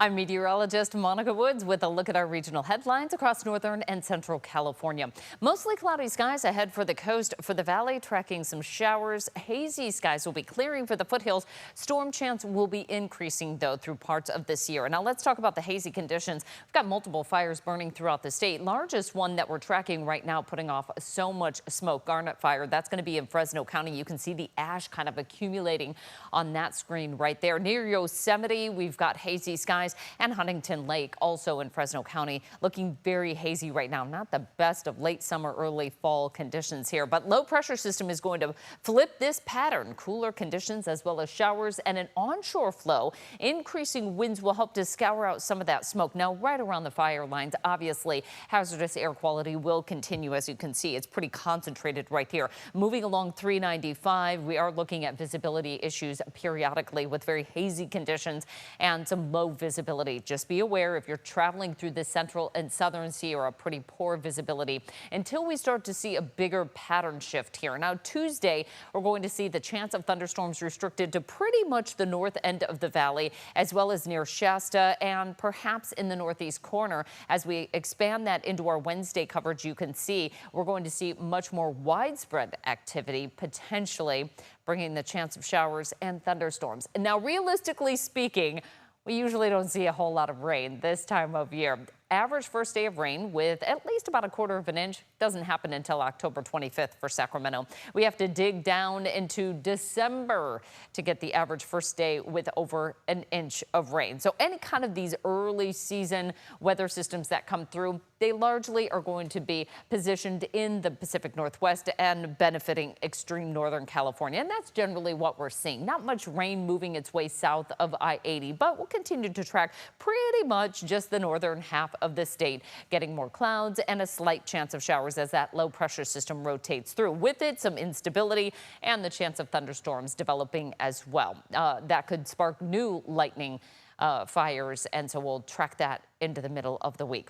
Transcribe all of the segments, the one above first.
I'm meteorologist Monica Woods with a look at our regional headlines across northern and central California. Mostly cloudy skies ahead for the coast. For the valley, tracking some showers. Hazy skies will be clearing for the foothills. Storm chance will be increasing, though, through parts of this year. Now let's talk about the hazy conditions. We've got multiple fires burning throughout the state. Largest one that we're tracking right now, putting off so much smoke, Garnet Fire. That's going to be in Fresno County. You can see the ash kind of accumulating on that screen right there. Near Yosemite, we've got hazy skies. And Huntington Lake, also in Fresno County, looking very hazy right now. Not the best of late summer, early fall conditions here, but low pressure system is going to flip this pattern. Cooler conditions as well as showers and an onshore flow. Increasing winds will help to scour out some of that smoke. Now, right around the fire lines, obviously, hazardous air quality will continue. As you can see, it's pretty concentrated right here. Moving along 395, we are looking at visibility issues periodically with very hazy conditions and some low visibility. Just be aware if you're traveling through the central and southern Sierra, pretty poor visibility until we start to see a bigger pattern shift here. Now, Tuesday, we're going to see the chance of thunderstorms restricted to pretty much the north end of the valley, as well as near Shasta and perhaps in the northeast corner. As we expand that into our Wednesday coverage, you can see we're going to see much more widespread activity, potentially bringing the chance of showers and thunderstorms. Now, realistically speaking, we usually don't see a whole lot of rain this time of year. Average first day of rain with at least about 1/4 of an inch doesn't happen until October 25th for Sacramento. We have to dig down into December to get the average first day with over an inch of rain. So any kind of these early season weather systems that come through, they largely are going to be positioned in the Pacific Northwest and benefiting extreme northern California. And that's generally what we're seeing. Not much rain moving its way south of I-80, but we'll continue to track pretty much just the northern half of the state, getting more clouds and a slight chance of showers as that low pressure system rotates through. With it, some instability and the chance of thunderstorms developing as well. That could spark new lightning fires, and so we'll track that into the middle of the week.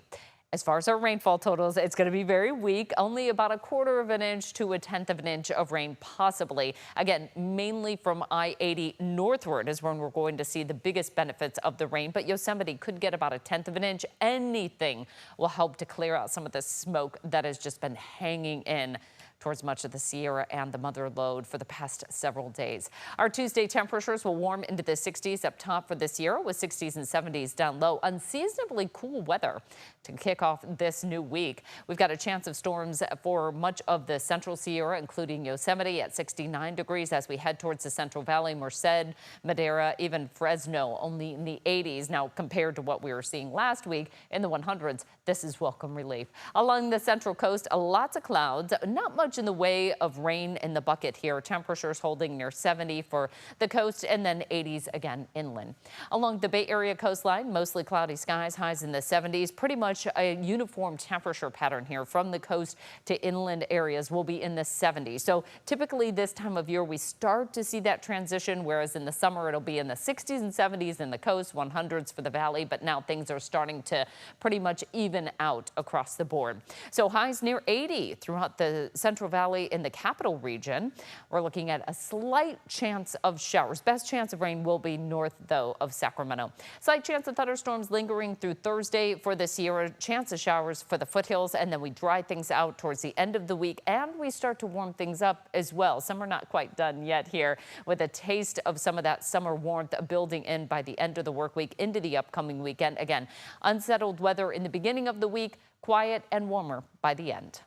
As far as our rainfall totals, it's going to be very weak, only about 1/4 of an inch to 1/10 of an inch of rain possibly. Again, mainly from I-80 northward is when we're going to see the biggest benefits of the rain, but Yosemite could get about 1/10 of an inch. Anything will help to clear out some of the smoke that has just been hanging in towards much of the Sierra and the Mother Lode for the past several days. Our Tuesday temperatures will warm into the 60s up top for the Sierra, with 60s and 70s down low. Unseasonably cool weather to kick off this new week. We've got a chance of storms for much of the central Sierra, including Yosemite at 69 degrees as we head towards the Central Valley, Merced, Madera, even Fresno, only in the 80s. Now, compared to what we were seeing last week in the 100s, this is welcome relief. Along the central coast, lots of clouds, not much in the way of rain in the bucket here. Temperatures holding near 70 for the coast and then 80s again inland. Along the Bay Area coastline, mostly cloudy skies, highs in the 70s. Pretty much a uniform temperature pattern here from the coast to inland areas will be in the 70s. So typically this time of year we start to see that transition, whereas in the summer it'll be in the 60s and 70s in the coast, 100s for the valley. But now things are starting to pretty much even out across the board. So highs near 80 throughout the Central Valley in the capital region. We're looking at a slight chance of showers. Best chance of rain will be north, though, of Sacramento. Slight chance of thunderstorms lingering through Thursday for the Sierra. Chance of showers for the foothills, and then we dry things out towards the end of the week, and we start to warm things up as well. Some are not quite done yet here, with a taste of some of that summer warmth building in by the end of the work week into the upcoming weekend. Again, unsettled weather in the beginning of the week, quiet and warmer by the end.